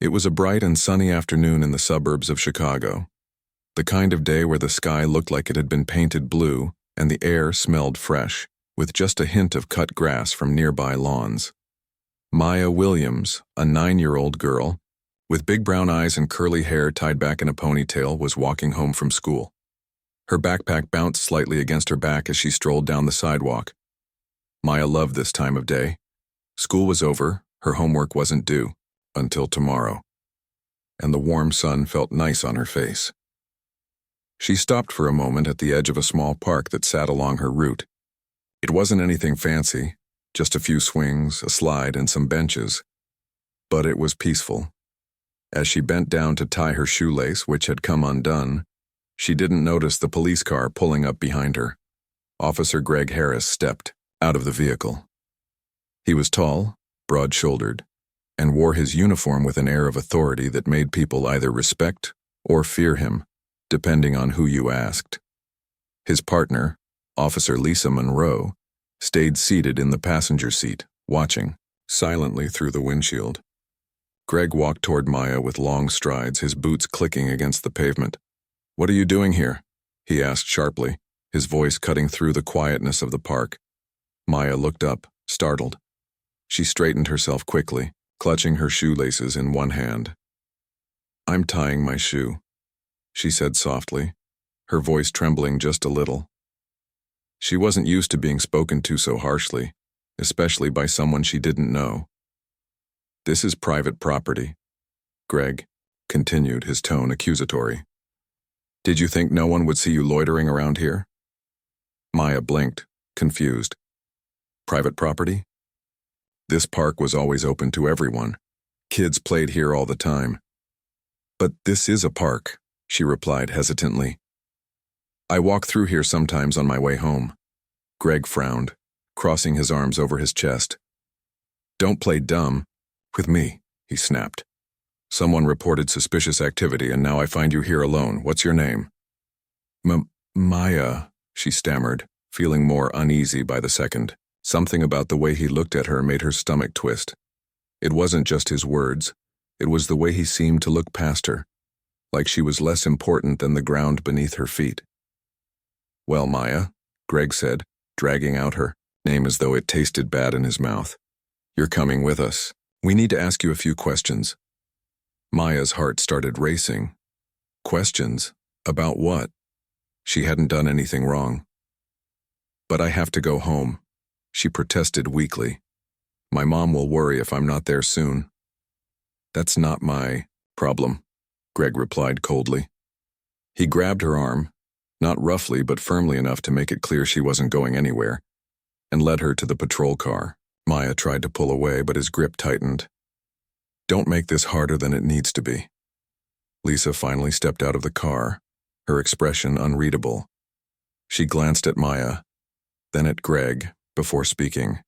It was a bright and sunny afternoon in the suburbs of Chicago. The kind of day where the sky looked like it had been painted blue and the air smelled fresh, with just a hint of cut grass from nearby lawns. Maya Williams, a 9-year-old girl, with big brown eyes and curly hair tied back in a ponytail, was walking home from school. Her backpack bounced slightly against her back as she strolled down the sidewalk. Maya loved this time of day. School was over, her homework wasn't due, until tomorrow. And the warm sun felt nice on her face. She stopped for a moment at the edge of a small park that sat along her route. It wasn't anything fancy, just a few swings, a slide, and some benches. But it was peaceful. As she bent down to tie her shoelace, which had come undone, she didn't notice the police car pulling up behind her. Officer Greg Harris stepped out of the vehicle. He was tall, broad-shouldered, and wore his uniform with an air of authority that made people either respect or fear him, depending on who you asked. His partner, Officer Lisa Monroe, stayed seated in the passenger seat, watching silently through the windshield. Greg walked toward Maya with long strides, his boots clicking against the pavement. "What are you doing here?" he asked sharply, his voice cutting through the quietness of the park. Maya looked up, startled. She straightened herself quickly, clutching her shoelaces in one hand. "I'm tying my shoe," she said softly, her voice trembling just a little. She wasn't used to being spoken to so harshly, especially by someone she didn't know. "This is private property," Greg continued, his tone accusatory. "Did you think no one would see you loitering around here?" Maya blinked, confused. Private property? This park was always open to everyone. Kids played here all the time. "But this is a park," she replied hesitantly. "I walk through here sometimes on my way home." Greg frowned, crossing his arms over his chest. "Don't play dumb with me," he snapped. "Someone reported suspicious activity and now I find you here alone. What's your name?" Maya, she stammered, feeling more uneasy by the second. Something about the way he looked at her made her stomach twist. It wasn't just his words. It was the way he seemed to look past her, like she was less important than the ground beneath her feet. "Well, Maya," Greg said, dragging out her name as though it tasted bad in his mouth. "You're coming with us. We need to ask you a few questions." Maya's heart started racing. Questions? About what? She hadn't done anything wrong. "But I have to go home," she protested weakly. "My mom will worry if I'm not there soon." "That's not my problem," Greg replied coldly. He grabbed her arm, not roughly but firmly enough to make it clear she wasn't going anywhere, and led her to the patrol car. Maya tried to pull away, but his grip tightened. "Don't make this harder than it needs to be." Lisa finally stepped out of the car, her expression unreadable. She glanced at Maya, then at Greg, before speaking.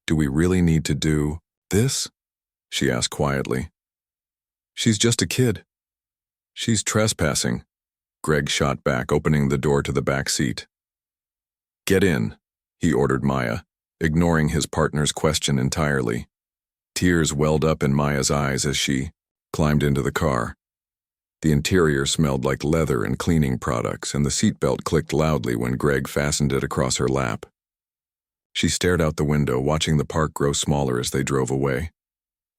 "Do we really need to do this?" she asked quietly. "She's just a kid." "She's trespassing," Greg shot back, opening the door to the back seat. "Get in," he ordered Maya, ignoring his partner's question entirely. Tears welled up in Maya's eyes as she climbed into the car. The interior smelled like leather and cleaning products, and the seatbelt clicked loudly when Greg fastened it across her lap. She stared out the window, watching the park grow smaller as they drove away.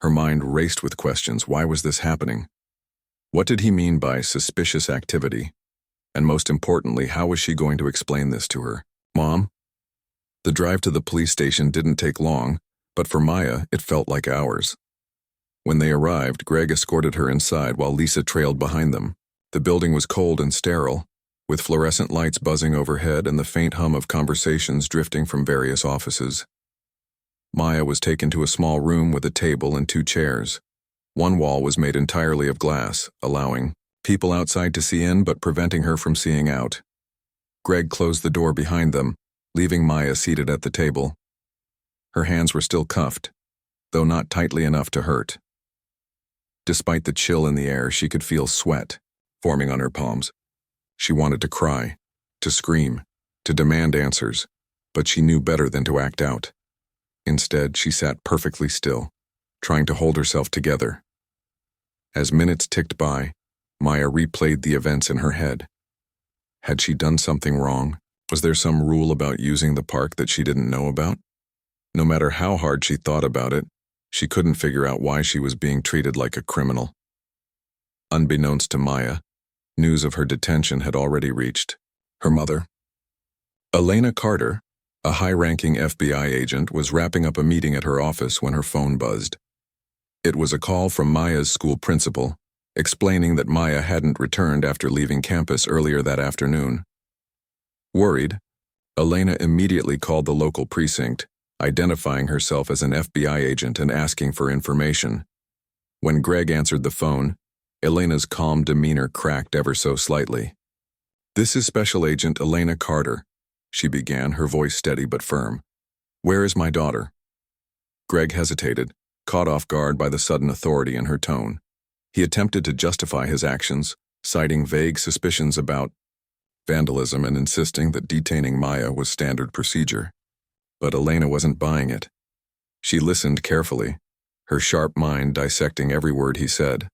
Her mind raced with questions. Why was this happening? What did he mean by suspicious activity? And most importantly, how was she going to explain this to her mom? The drive to the police station didn't take long, but for Maya, it felt like hours. When they arrived, Greg escorted her inside while Lisa trailed behind them. The building was cold and sterile, with fluorescent lights buzzing overhead and the faint hum of conversations drifting from various offices. Maya was taken to a small room with a table and 2 chairs. One wall was made entirely of glass, allowing people outside to see in but preventing her from seeing out. Greg closed the door behind them, leaving Maya seated at the table. Her hands were still cuffed, though not tightly enough to hurt. Despite the chill in the air, she could feel sweat forming on her palms. She wanted to cry, to scream, to demand answers, but she knew better than to act out. Instead, she sat perfectly still, trying to hold herself together. As minutes ticked by, Maya replayed the events in her head. Had she done something wrong? Was there some rule about using the park that she didn't know about? No matter how hard she thought about it, she couldn't figure out why she was being treated like a criminal. Unbeknownst to Maya, news of her detention had already reached her mother. Elena Carter, a high-ranking FBI agent, was wrapping up a meeting at her office when her phone buzzed. It was a call from Maya's school principal, explaining that Maya hadn't returned after leaving campus earlier that afternoon. Worried, Elena immediately called the local precinct, identifying herself as an FBI agent and asking for information. When Greg answered the phone, Elena's calm demeanor cracked ever so slightly. "This is Special Agent Elena Carter," she began, her voice steady but firm. "Where is my daughter?" Greg hesitated, caught off guard by the sudden authority in her tone. He attempted to justify his actions, citing vague suspicions about vandalism and insisting that detaining Maya was standard procedure. But Elena wasn't buying it. She listened carefully, her sharp mind dissecting every word he said.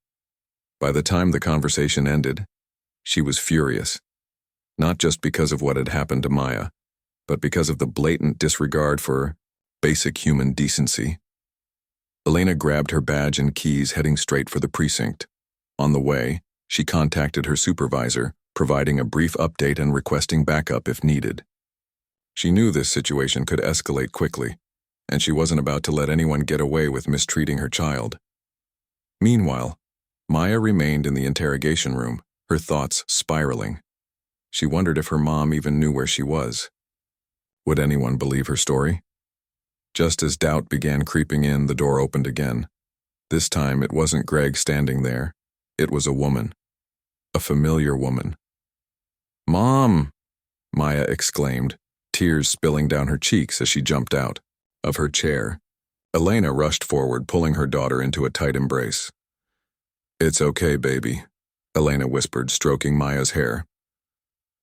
By the time the conversation ended, she was furious. Not just because of what had happened to Maya, but because of the blatant disregard for basic human decency. Elena grabbed her badge and keys, heading straight for the precinct. On the way, she contacted her supervisor, providing a brief update and requesting backup if needed. She knew this situation could escalate quickly, and she wasn't about to let anyone get away with mistreating her child. Meanwhile, Maya remained in the interrogation room, her thoughts spiraling. She wondered if her mom even knew where she was. Would anyone believe her story? Just as doubt began creeping in, the door opened again. This time it wasn't Greg standing there. It was a woman. A familiar woman. "Mom!" Maya exclaimed, tears spilling down her cheeks as she jumped out of her chair. Elena rushed forward, pulling her daughter into a tight embrace. "It's okay, baby," Elena whispered, stroking Maya's hair.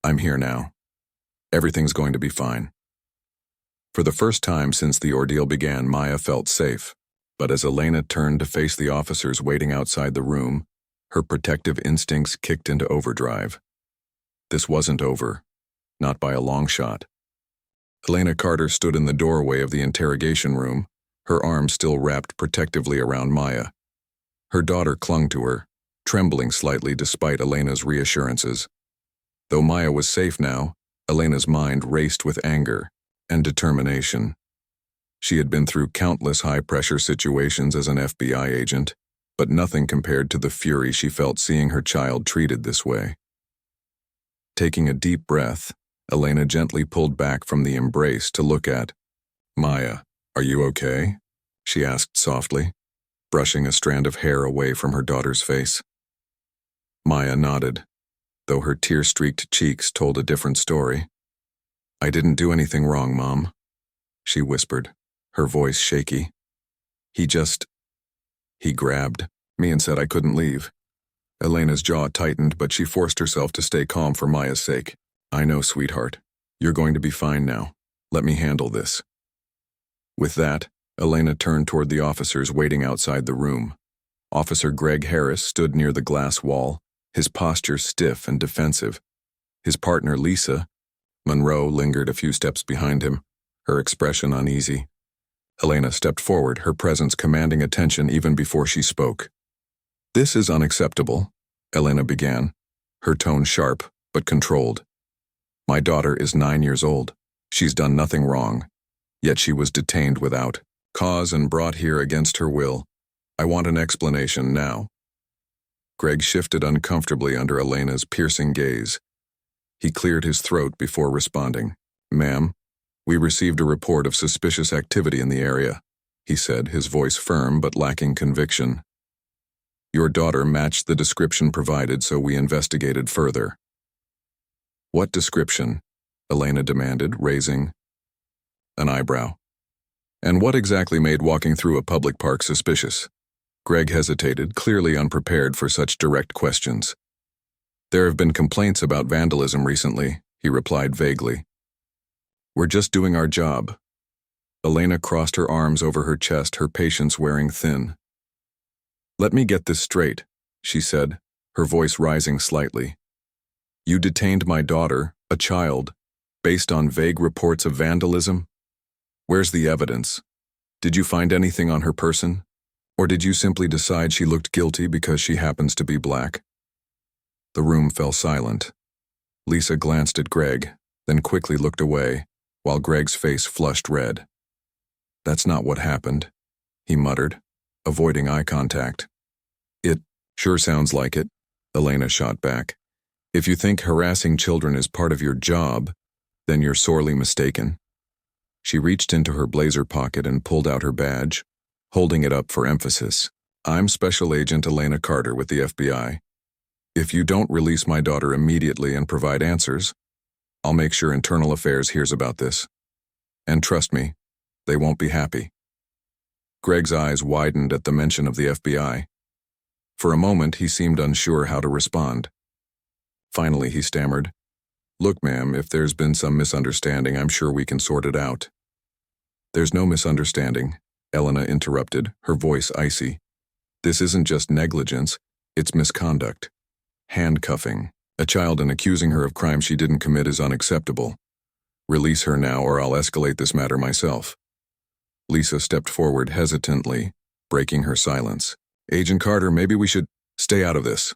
"I'm here now. Everything's going to be fine." For the first time since the ordeal began, Maya felt safe, but as Elena turned to face the officers waiting outside the room, her protective instincts kicked into overdrive. This wasn't over, not by a long shot. Elena Carter stood in the doorway of the interrogation room, her arms still wrapped protectively around Maya. Her daughter clung to her, trembling slightly despite Elena's reassurances. Though Maya was safe now, Elena's mind raced with anger and determination. She had been through countless high-pressure situations as an FBI agent, but nothing compared to the fury she felt seeing her child treated this way. Taking a deep breath, Elena gently pulled back from the embrace to look at Maya. "Are you okay?" she asked softly, brushing a strand of hair away from her daughter's face. Maya nodded, though her tear-streaked cheeks told a different story. "I didn't do anything wrong, Mom," she whispered, her voice shaky. He grabbed me and said I couldn't leave." Elena's jaw tightened, but she forced herself to stay calm for Maya's sake. "I know, sweetheart. You're going to be fine now. Let me handle this." With that, Elena turned toward the officers waiting outside the room. Officer Greg Harris stood near the glass wall, his posture stiff and defensive. His partner, Lisa Monroe, lingered a few steps behind him, her expression uneasy. Elena stepped forward, her presence commanding attention even before she spoke. "This is unacceptable," Elena began, her tone sharp but controlled. "My daughter is 9 years old. She's done nothing wrong, yet she was detained without cause and brought here against her will. I want an explanation now." Greg shifted uncomfortably under Elena's piercing gaze. He cleared his throat before responding. "Ma'am, we received a report of suspicious activity in the area," he said, his voice firm but lacking conviction. "Your daughter matched the description provided, so we investigated further." "What description?" Elena demanded, raising an eyebrow. "And what exactly made walking through a public park suspicious?" Greg hesitated, clearly unprepared for such direct questions. "There have been complaints about vandalism recently," he replied vaguely. "We're just doing our job." Elena crossed her arms over her chest, her patience wearing thin. "Let me get this straight. she said, her voice rising slightly. You detained my daughter, a child, based on vague reports of vandalism? Where's the evidence? Did you find anything on her person? Or did you simply decide she looked guilty because she happens to be black? The room fell silent. Lisa glanced at Greg, then quickly looked away, while Greg's face flushed red. That's not what happened, he muttered, avoiding eye contact. It sure sounds like it, Elena shot back. If you think harassing children is part of your job, then you're sorely mistaken. She reached into her blazer pocket and pulled out her badge, holding it up for emphasis. I'm Special Agent Elena Carter with the FBI. If you don't release my daughter immediately and provide answers, I'll make sure Internal Affairs hears about this. And trust me, they won't be happy. Greg's eyes widened at the mention of the FBI. For a moment, he seemed unsure how to respond. Finally, he stammered, Look, ma'am, if there's been some misunderstanding, I'm sure we can sort it out. There's no misunderstanding, Elena interrupted, her voice icy. This isn't just negligence, it's misconduct. Handcuffing a child and accusing her of crimes she didn't commit is unacceptable. Release her now or I'll escalate this matter myself. Lisa stepped forward hesitantly, breaking her silence. Agent Carter, maybe we should stay out of this.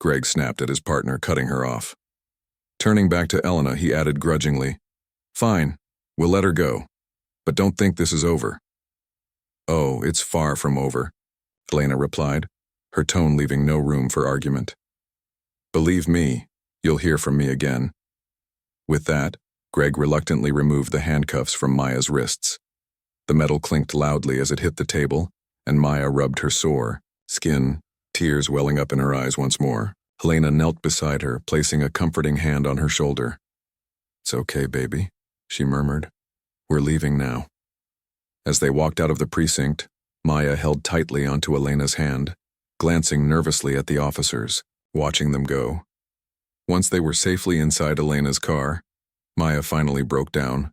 Greg snapped at his partner, cutting her off. Turning back to Elena, he added grudgingly, Fine, we'll let her go. But don't think this is over. Oh, it's far from over, Elena replied, her tone leaving no room for argument. Believe me, you'll hear from me again. With that, Greg reluctantly removed the handcuffs from Maya's wrists. The metal clinked loudly as it hit the table, and Maya rubbed her sore skin, tears welling up in her eyes once more. Helena knelt beside her, placing a comforting hand on her shoulder. It's okay, baby, she murmured. We're leaving now. As they walked out of the precinct, Maya held tightly onto Elena's hand, glancing nervously at the officers, watching them go. Once they were safely inside Elena's car, Maya finally broke down,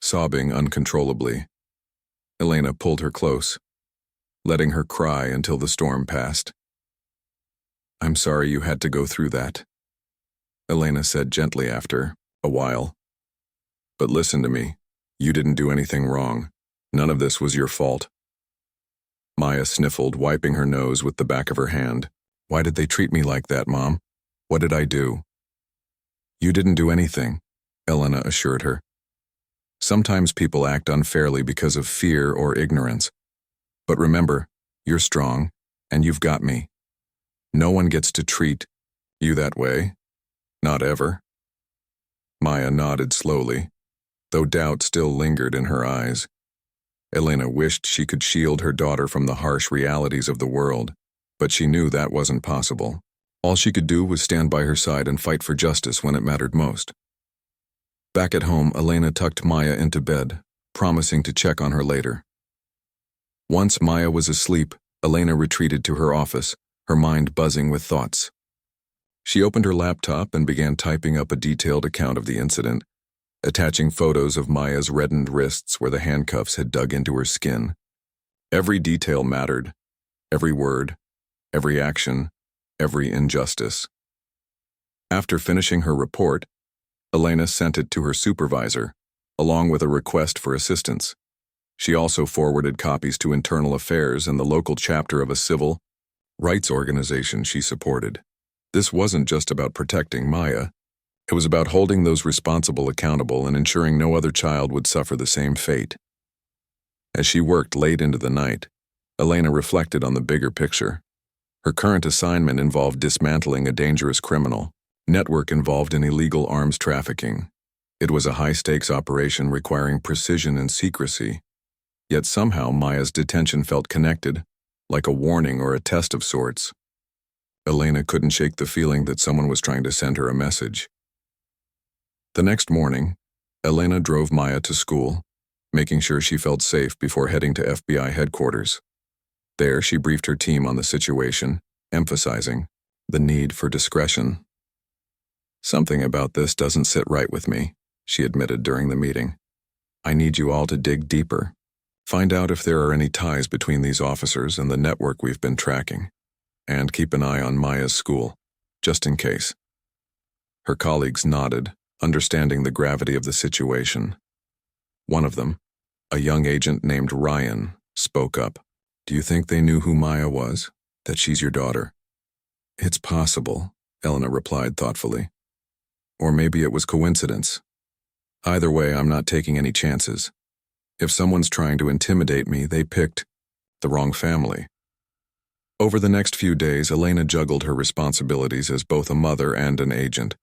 sobbing uncontrollably. Elena pulled her close, letting her cry until the storm passed. I'm sorry you had to go through that, Elena said gently after a while. But listen to me, you didn't do anything wrong. None of this was your fault. Maya sniffled, wiping her nose with the back of her hand. Why did they treat me like that, Mom? What did I do? You didn't do anything, Elena assured her. Sometimes people act unfairly because of fear or ignorance. But remember, you're strong, and you've got me. No one gets to treat you that way. Not ever. Maya nodded slowly, though doubt still lingered in her eyes. Elena wished she could shield her daughter from the harsh realities of the world, but she knew that wasn't possible. All she could do was stand by her side and fight for justice when it mattered most. Back at home, Elena tucked Maya into bed, promising to check on her later. Once Maya was asleep, Elena retreated to her office, her mind buzzing with thoughts. She opened her laptop and began typing up a detailed account of the incident, attaching photos of Maya's reddened wrists where the handcuffs had dug into her skin. Every detail mattered, every word, every action, every injustice. After finishing her report, Elena sent it to her supervisor, along with a request for assistance. She also forwarded copies to Internal Affairs and the local chapter of a civil rights organization she supported. This wasn't just about protecting Maya. It was about holding those responsible accountable and ensuring no other child would suffer the same fate. As she worked late into the night, Elena reflected on the bigger picture. Her current assignment involved dismantling a dangerous criminal network involved in illegal arms trafficking. It was a high-stakes operation requiring precision and secrecy. Yet somehow Maya's detention felt connected, like a warning or a test of sorts. Elena couldn't shake the feeling that someone was trying to send her a message. The next morning, Elena drove Maya to school, making sure she felt safe before heading to FBI headquarters. There, she briefed her team on the situation, emphasizing the need for discretion. Something about this doesn't sit right with me, she admitted during the meeting. I need you all to dig deeper. Find out if there are any ties between these officers and the network we've been tracking. And keep an eye on Maya's school, just in case. Her colleagues nodded, understanding the gravity of the situation. One of them, a young agent named Ryan, spoke up. Do you think they knew who Maya was? That she's your daughter? It's possible, Elena replied thoughtfully. Or maybe it was coincidence. Either way, I'm not taking any chances. If someone's trying to intimidate me, they picked the wrong family. Over the next few days, Elena juggled her responsibilities as both a mother and an agent.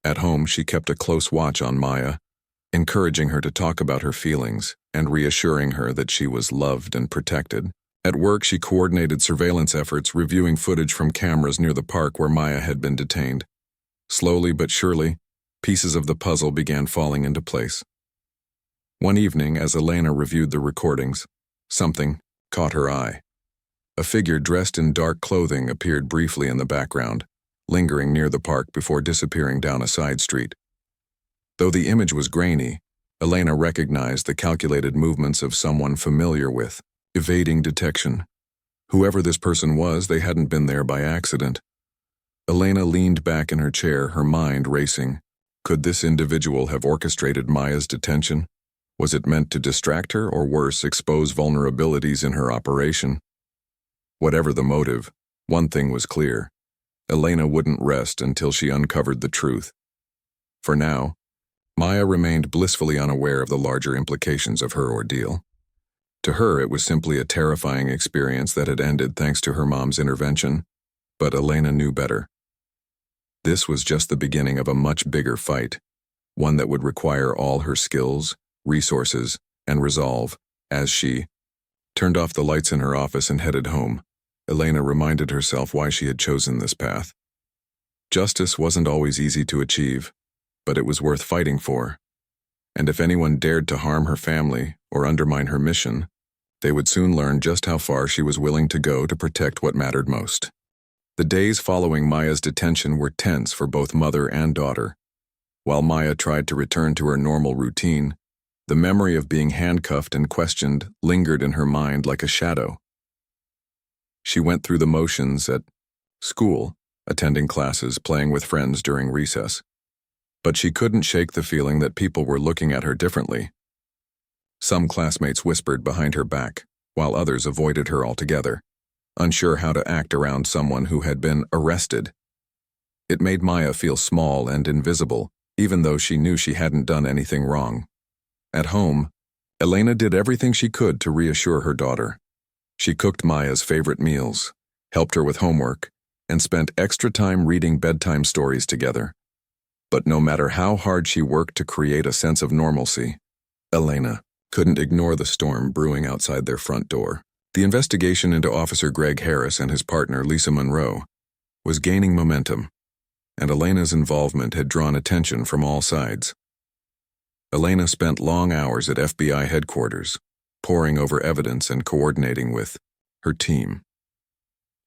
At home, she kept a close watch on Maya, encouraging her to talk about her feelings and reassuring her that she was loved and protected. At work, she coordinated surveillance efforts, reviewing footage from cameras near the park where Maya had been detained. Slowly but surely, pieces of the puzzle began falling into place. One evening, as Elena reviewed the recordings, something caught her eye. A figure dressed in dark clothing appeared briefly in the background, lingering near the park before disappearing down a side street. Though the image was grainy, Elena recognized the calculated movements of someone familiar with, evading detection. Whoever this person was, they hadn't been there by accident. Elena leaned back in her chair, her mind racing. Could this individual have orchestrated Maya's detention? Was it meant to distract her, or worse, expose vulnerabilities in her operation? Whatever the motive, one thing was clear. Elena wouldn't rest until she uncovered the truth. For now, Maya remained blissfully unaware of the larger implications of her ordeal. To her, it was simply a terrifying experience that had ended thanks to her mom's intervention, but Elena knew better. This was just the beginning of a much bigger fight, one that would require all her skills, resources, and resolve. As she turned off the lights in her office and headed home, Elena reminded herself why she had chosen this path. Justice wasn't always easy to achieve, but it was worth fighting for. And if anyone dared to harm her family or undermine her mission, they would soon learn just how far she was willing to go to protect what mattered most. The days following Maya's detention were tense for both mother and daughter. While Maya tried to return to her normal routine, the memory of being handcuffed and questioned lingered in her mind like a shadow. She went through the motions at school, attending classes, playing with friends during recess. But she couldn't shake the feeling that people were looking at her differently. Some classmates whispered behind her back, while others avoided her altogether, unsure how to act around someone who had been arrested. It made Maya feel small and invisible, even though she knew she hadn't done anything wrong. At home, Elena did everything she could to reassure her daughter. She cooked Maya's favorite meals, helped her with homework, and spent extra time reading bedtime stories together. But no matter how hard she worked to create a sense of normalcy, Elena couldn't ignore the storm brewing outside their front door. The investigation into Officer Greg Harris and his partner, Lisa Monroe, was gaining momentum, and Elena's involvement had drawn attention from all sides. Elena spent long hours at FBI headquarters, poring over evidence and coordinating with her team.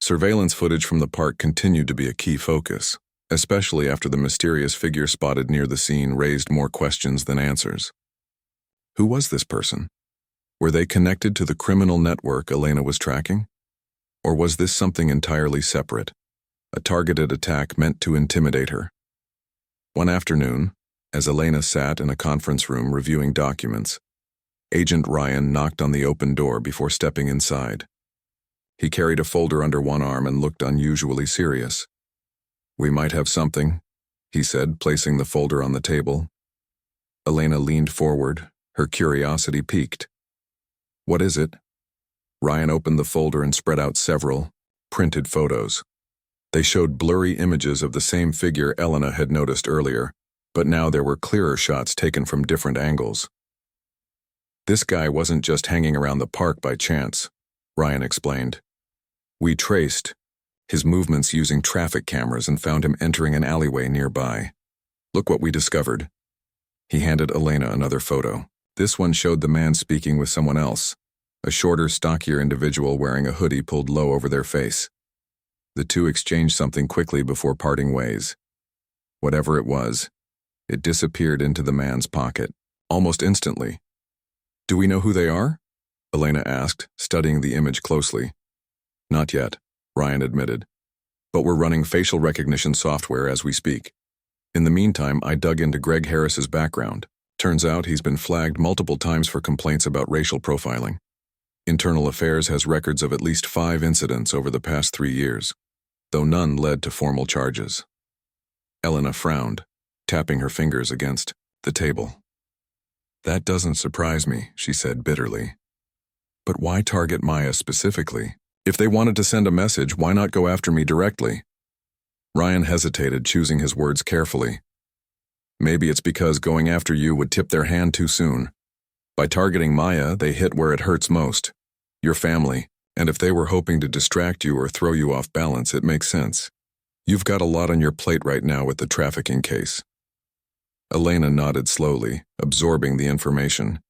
Surveillance footage from the park continued to be a key focus, especially after the mysterious figure spotted near the scene raised more questions than answers. Who was this person? Were they connected to the criminal network Elena was tracking? Or was this something entirely separate, a targeted attack meant to intimidate her? One afternoon, as Elena sat in a conference room reviewing documents, Agent Ryan knocked on the open door before stepping inside. He carried a folder under one arm and looked unusually serious. "We might have something," he said, placing the folder on the table. Elena leaned forward, her curiosity piqued. "What is it?" Ryan opened the folder and spread out several printed photos. They showed blurry images of the same figure Elena had noticed earlier, but now there were clearer shots taken from different angles. "This guy wasn't just hanging around the park by chance," Ryan explained. "We traced his movements using traffic cameras and found him entering an alleyway nearby. Look what we discovered." He handed Elena another photo. This one showed the man speaking with someone else, a shorter, stockier individual wearing a hoodie pulled low over their face. The two exchanged something quickly before parting ways. Whatever it was, it disappeared into the man's pocket, almost instantly. "Do we know who they are?" Elena asked, studying the image closely. "Not yet," Ryan admitted. But we're running facial recognition software as we speak. In the meantime, I dug into Greg Harris's background. Turns out he's been flagged multiple times for complaints about racial profiling. Internal Affairs has records of at least 5 incidents over the past 3 years, though none led to formal charges. Elena frowned, tapping her fingers against the table. That doesn't surprise me, she said bitterly. But why target Maya specifically? If they wanted to send a message, why not go after me directly? Ryan hesitated, choosing his words carefully. Maybe it's because going after you would tip their hand too soon. By targeting Maya, they hit where it hurts most, your family, and if they were hoping to distract you or throw you off balance, it makes sense. You've got a lot on your plate right now with the trafficking case. Elena nodded slowly, absorbing the information.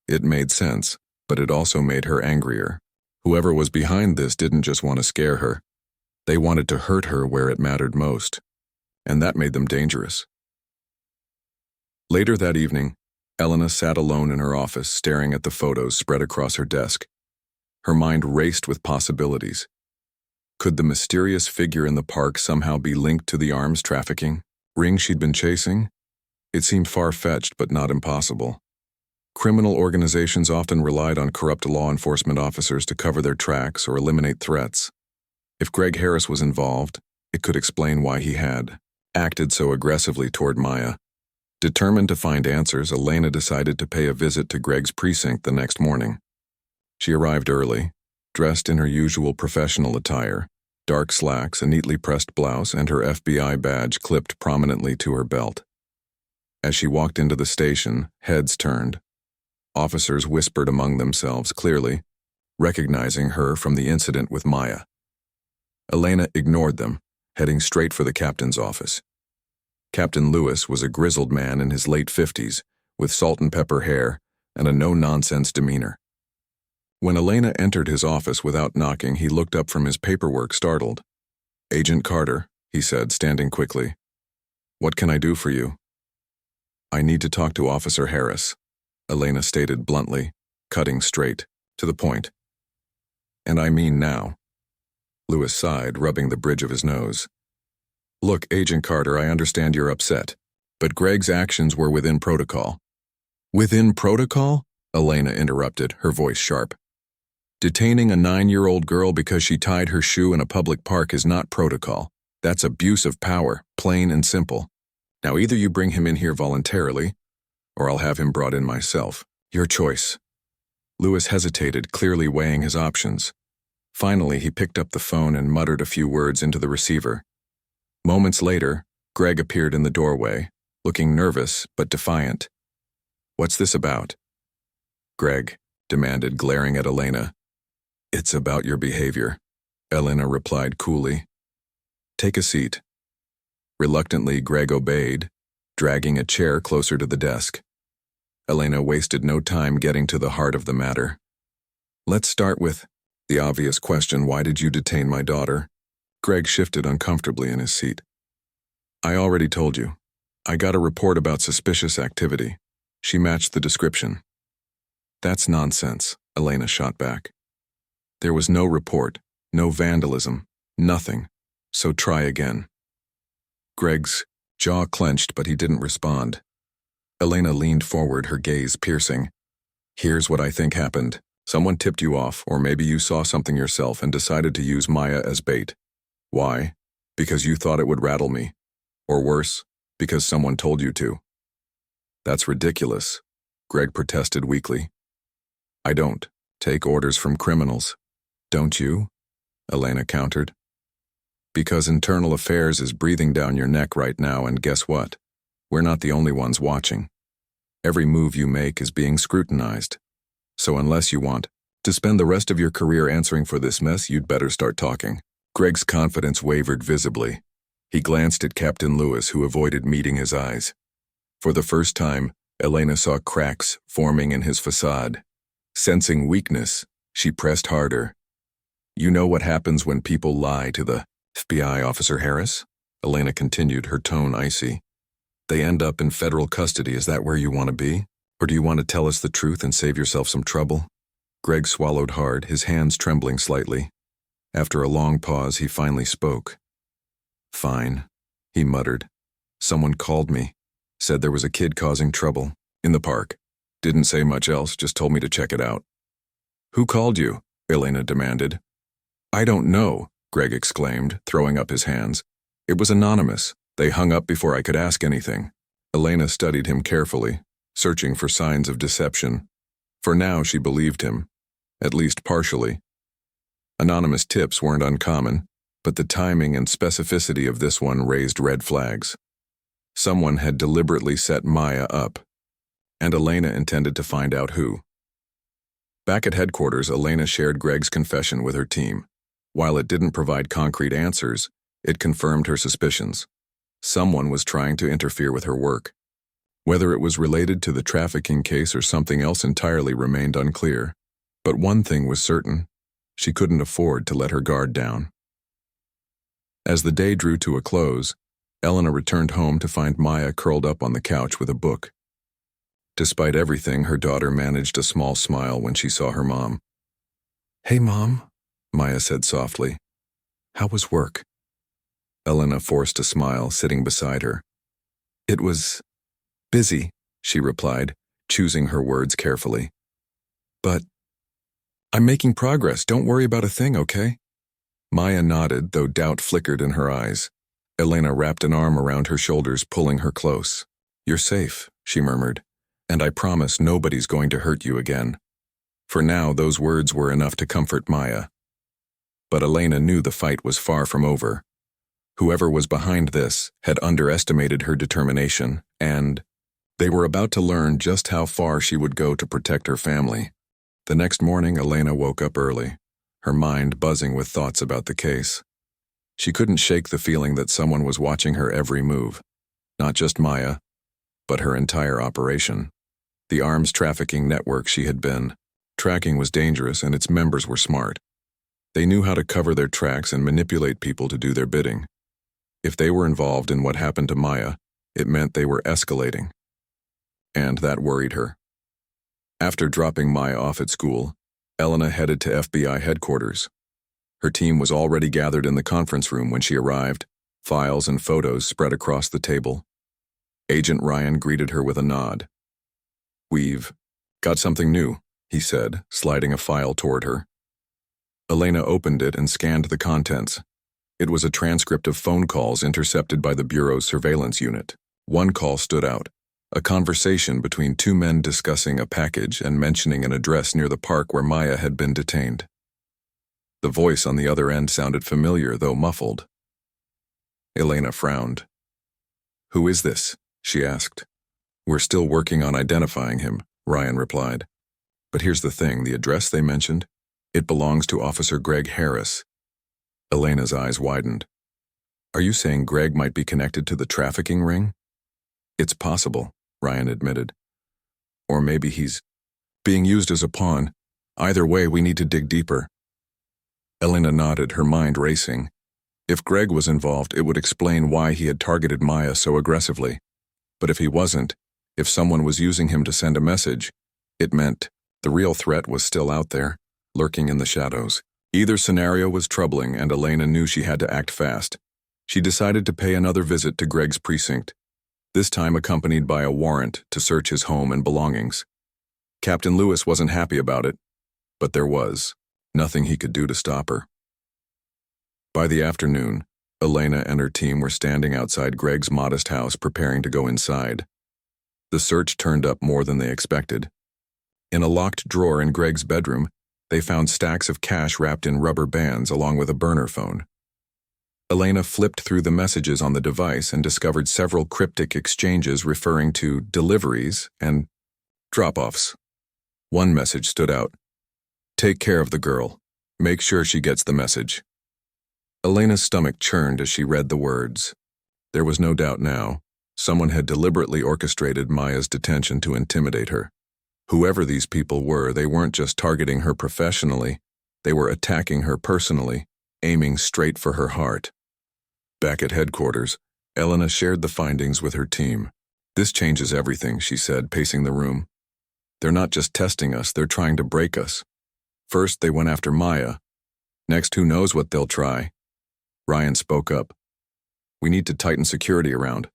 It made sense, but it also made her angrier. Whoever was behind this didn't just want to scare her. They wanted to hurt her where it mattered most, and that made them dangerous. Later that evening, Elena sat alone in her office, staring at the photos spread across her desk. Her mind raced with possibilities. Could the mysterious figure in the park somehow be linked to the arms trafficking ring she'd been chasing? It seemed far-fetched, but not impossible. Criminal organizations often relied on corrupt law enforcement officers to cover their tracks or eliminate threats. If Greg Harris was involved, it could explain why he had acted so aggressively toward Maya. Determined to find answers, Elena decided to pay a visit to Greg's precinct the next morning. She arrived early, dressed in her usual professional attire, dark slacks, a neatly pressed blouse, and her FBI badge clipped prominently to her belt. As she walked into the station, heads turned. Officers whispered among themselves clearly, recognizing her from the incident with Maya. Elena ignored them, heading straight for the captain's office. Captain Lewis was a grizzled man in his late 50s, with salt and pepper hair and a no-nonsense demeanor. When Elena entered his office without knocking, he looked up from his paperwork, startled. "Agent Carter," he said, standing quickly. "What can I do for you?" "I need to talk to Officer Harris," Elena stated bluntly, cutting straight to the point. "And I mean now." Lewis sighed, rubbing the bridge of his nose. "Look, Agent Carter, I understand you're upset, but Greg's actions were within protocol." "Within protocol?" Elena interrupted, her voice sharp. "Detaining a 9-year-old girl because she tied her shoe in a public park is not protocol. That's abuse of power, plain and simple. Now either you bring him in here voluntarily, or I'll have him brought in myself. Your choice." Lewis hesitated, clearly weighing his options. Finally, he picked up the phone and muttered a few words into the receiver. Moments later, Greg appeared in the doorway, looking nervous but defiant. "What's this about?" Greg demanded, glaring at Elena. "It's about your behavior," Elena replied coolly. "Take a seat." Reluctantly, Greg obeyed, dragging a chair closer to the desk. Elena wasted no time getting to the heart of the matter. "Let's start with the obvious question, why did you detain my daughter?" Greg shifted uncomfortably in his seat. "I already told you. I got a report about suspicious activity. She matched the description." "That's nonsense," Elena shot back. "There was no report, no vandalism, nothing. So try again." Greg's jaw clenched, but he didn't respond. Elena leaned forward, her gaze piercing. "Here's what I think happened. Someone tipped you off, or maybe you saw something yourself and decided to use Maya as bait. Why? Because you thought it would rattle me. Or worse, because someone told you to." "That's ridiculous," Greg protested weakly. "I don't take orders from criminals." "Don't you?" Elena countered. "Because Internal Affairs is breathing down your neck right now, and guess what? We're not the only ones watching. Every move you make is being scrutinized. So unless you want to spend the rest of your career answering for this mess, you'd better start talking." Greg's confidence wavered visibly. He glanced at Captain Lewis, who avoided meeting his eyes. For the first time, Elena saw cracks forming in his facade. Sensing weakness, she pressed harder. "You know what happens when people lie to the FBI, Officer Harris?" Elena continued, her tone icy. "They end up in federal custody. Is that where you want to be? Or do you want to tell us the truth and save yourself some trouble?" Greg swallowed hard, his hands trembling slightly. After a long pause, he finally spoke. "Fine," he muttered. "Someone called me. Said there was a kid causing trouble. In the park. Didn't say much else, just told me to check it out." "Who called you?" Elena demanded. "I don't know," Greg exclaimed, throwing up his hands. "It was anonymous. They hung up before I could ask anything." Elena studied him carefully, searching for signs of deception. For now, she believed him, at least partially. Anonymous tips weren't uncommon, but the timing and specificity of this one raised red flags. Someone had deliberately set Maya up, and Elena intended to find out who. Back at headquarters, Elena shared Greg's confession with her team. While it didn't provide concrete answers, it confirmed her suspicions. Someone was trying to interfere with her work. Whether it was related to the trafficking case or something else entirely remained unclear. But one thing was certain: she couldn't afford to let her guard down. As the day drew to a close, Elena returned home to find Maya curled up on the couch with a book. Despite everything, her daughter managed a small smile when she saw her mom. "Hey, Mom," Maya said softly. "How was work?" Elena forced a smile, sitting beside her. "It was busy," she replied, choosing her words carefully. "But I'm making progress. Don't worry about a thing, okay?" Maya nodded, though doubt flickered in her eyes. Elena wrapped an arm around her shoulders, pulling her close. "You're safe," she murmured, "and I promise nobody's going to hurt you again." For now, those words were enough to comfort Maya. But Elena knew the fight was far from over. Whoever was behind this had underestimated her determination, and they were about to learn just how far she would go to protect her family. The next morning, Elena woke up early, her mind buzzing with thoughts about the case. She couldn't shake the feeling that someone was watching her every move. Not just Maya, but her entire operation. The arms trafficking network she had been tracking was dangerous, and its members were smart. They knew how to cover their tracks and manipulate people to do their bidding. If they were involved in what happened to Maya, it meant they were escalating. And that worried her. After dropping Maya off at school, Elena headed to FBI headquarters. Her team was already gathered in the conference room when she arrived, files and photos spread across the table. Agent Ryan greeted her with a nod. "We've got something new," he said, sliding a file toward her. Elena opened it and scanned the contents. It was a transcript of phone calls intercepted by the Bureau's surveillance unit. One call stood out, a conversation between two men discussing a package and mentioning an address near the park where Maya had been detained. The voice on the other end sounded familiar, though muffled. Elena frowned. "Who is this?" she asked. "We're still working on identifying him," Ryan replied. "But here's the thing, the address they mentioned, it belongs to Officer Greg Harris." Elena's eyes widened. "Are you saying Greg might be connected to the trafficking ring?" "It's possible," Ryan admitted. "Or maybe he's being used as a pawn. Either way, we need to dig deeper." Elena nodded, her mind racing. If Greg was involved, it would explain why he had targeted Maya so aggressively. But if he wasn't, if someone was using him to send a message, it meant the real threat was still out there, lurking in the shadows. Either scenario was troubling, and Elena knew she had to act fast. She decided to pay another visit to Greg's precinct, this time accompanied by a warrant to search his home and belongings. Captain Lewis wasn't happy about it, but there was nothing he could do to stop her. By the afternoon, Elena and her team were standing outside Greg's modest house preparing to go inside. The search turned up more than they expected. In a locked drawer in Greg's bedroom, they found stacks of cash wrapped in rubber bands along with a burner phone. Elena flipped through the messages on the device and discovered several cryptic exchanges referring to deliveries and drop-offs. One message stood out. "Take care of the girl. Make sure she gets the message." Elena's stomach churned as she read the words. There was no doubt now. Someone had deliberately orchestrated Maya's detention to intimidate her. Whoever these people were, they weren't just targeting her professionally, they were attacking her personally, aiming straight for her heart. Back at headquarters, Elena shared the findings with her team. "This changes everything," she said, pacing the room. "They're not just testing us, they're trying to break us. First, they went after Maya. Next, who knows what they'll try? Ryan spoke up. We need to tighten security around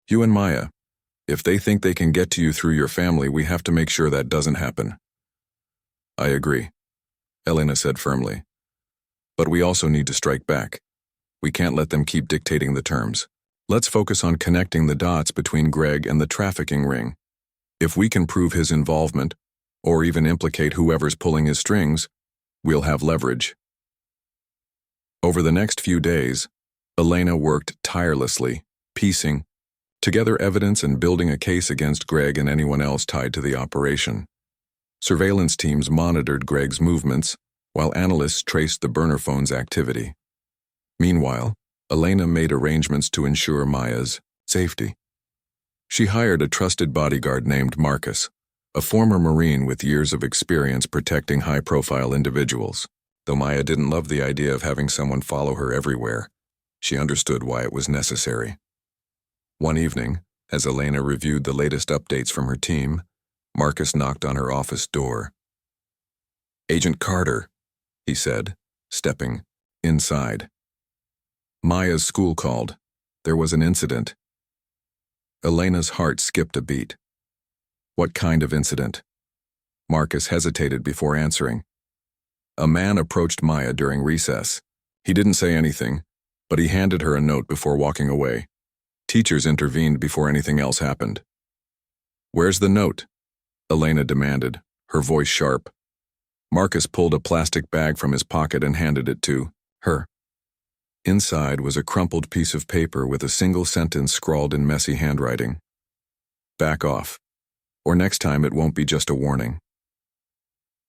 you and Maya. If they think they can get to you through your family, we have to make sure that doesn't happen. I agree, Elena said firmly. But we also need to strike back. We can't let them keep dictating the terms. Let's focus on connecting the dots between Greg and the trafficking ring. If we can prove his involvement, or even implicate whoever's pulling his strings, we'll have leverage. Over the next few days, Elena worked tirelessly, piecing together evidence and building a case against Greg and anyone else tied to the operation. Surveillance teams monitored Greg's movements, while analysts traced the burner phone's activity. Meanwhile, Elena made arrangements to ensure Maya's safety. She hired a trusted bodyguard named Marcus, a former Marine with years of experience protecting high-profile individuals. Though Maya didn't love the idea of having someone follow her everywhere, she understood why it was necessary. One evening, as Elena reviewed the latest updates from her team, Marcus knocked on her office door. "Agent Carter," he said, stepping inside. "Maya's school called. There was an incident." Elena's heart skipped a beat. "What kind of incident?" Marcus hesitated before answering. "A man approached Maya during recess. He didn't say anything, but he handed her a note before walking away. Teachers intervened before anything else happened." "Where's the note?" Elena demanded, her voice sharp. Marcus pulled a plastic bag from his pocket and handed it to her. Inside was a crumpled piece of paper with a single sentence scrawled in messy handwriting. "Back off, or next time it won't be just a warning."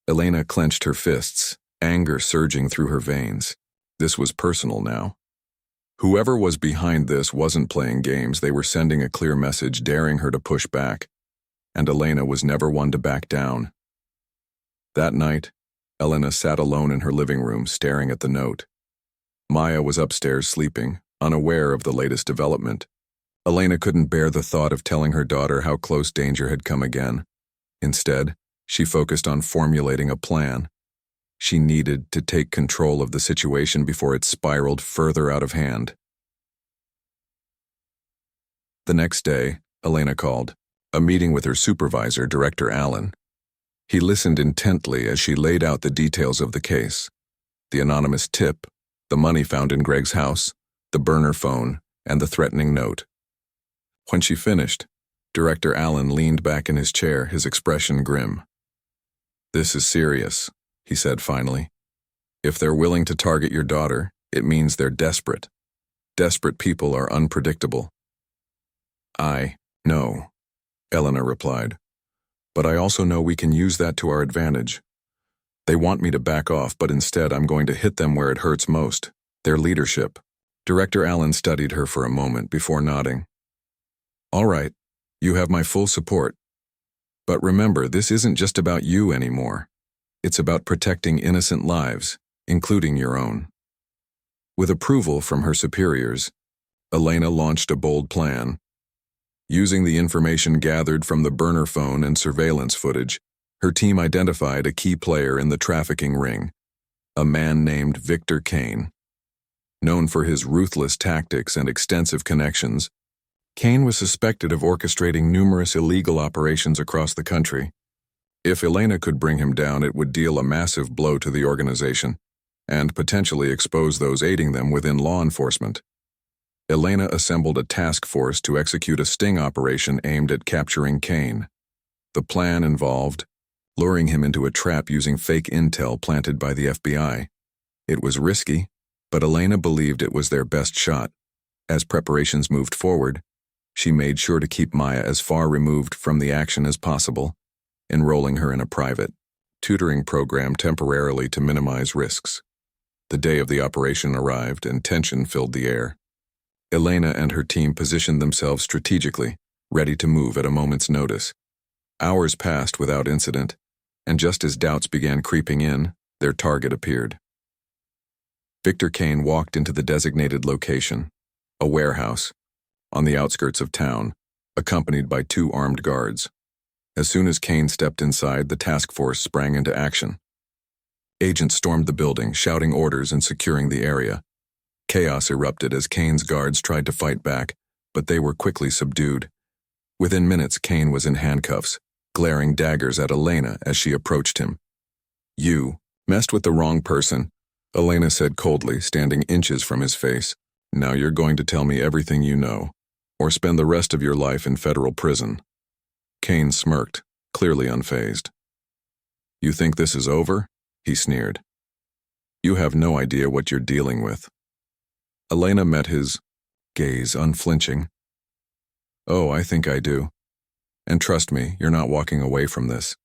Elena clenched her fists, anger surging through her veins. This was personal now. Whoever was behind this wasn't playing games. They were sending a clear message, daring her to push back. And Elena was never one to back down. That night, Elena sat alone in her living room, staring at the note. Maya was upstairs sleeping, unaware of the latest development. Elena couldn't bear the thought of telling her daughter how close danger had come again. Instead, she focused on formulating a plan. She needed to take control of the situation before it spiraled further out of hand. The next day, Elena called a meeting with her supervisor, Director Allen. He listened intently as she laid out the details of the case: the anonymous tip, the money found in Greg's house, the burner phone, and the threatening note. When she finished, Director Allen leaned back in his chair, his expression grim. "This is serious," he said finally. "If they're willing to target your daughter, it means they're desperate. Desperate people are unpredictable." "I know," Elena replied. "But I also know we can use that to our advantage. They want me to back off, but instead I'm going to hit them where it hurts most: their leadership." Director Allen studied her for a moment before nodding. "All right, you have my full support. But remember, this isn't just about you anymore. It's about protecting innocent lives, including your own." With approval from her superiors, Elena launched a bold plan. Using the information gathered from the burner phone and surveillance footage, her team identified a key player in the trafficking ring, a man named Victor Kane. Known for his ruthless tactics and extensive connections, Kane was suspected of orchestrating numerous illegal operations across the country. If Elena could bring him down, it would deal a massive blow to the organization and potentially expose those aiding them within law enforcement. Elena assembled a task force to execute a sting operation aimed at capturing Kane. The plan involved luring him into a trap using fake intel planted by the FBI. It was risky, but Elena believed it was their best shot. As preparations moved forward, she made sure to keep Maya as far removed from the action as possible, enrolling her in a private tutoring program temporarily to minimize risks. The day of the operation arrived and tension filled the air. Elena and her team positioned themselves strategically, ready to move at a moment's notice. Hours passed without incident, and just as doubts began creeping in, their target appeared. Victor Kane walked into the designated location, a warehouse, on the outskirts of town, accompanied by 2 armed guards. As soon as Kane stepped inside, the task force sprang into action. Agents stormed the building, shouting orders and securing the area. Chaos erupted as Kane's guards tried to fight back, but they were quickly subdued. Within minutes, Kane was in handcuffs, glaring daggers at Elena as she approached him. "You messed with the wrong person," Elena said coldly, standing inches from his face. "Now you're going to tell me everything you know, or spend the rest of your life in federal prison." Kane smirked, clearly unfazed. "You think this is over?" he sneered. "You have no idea what you're dealing with." Elena met his gaze, unflinching. "Oh, I think I do. And trust me, you're not walking away from this."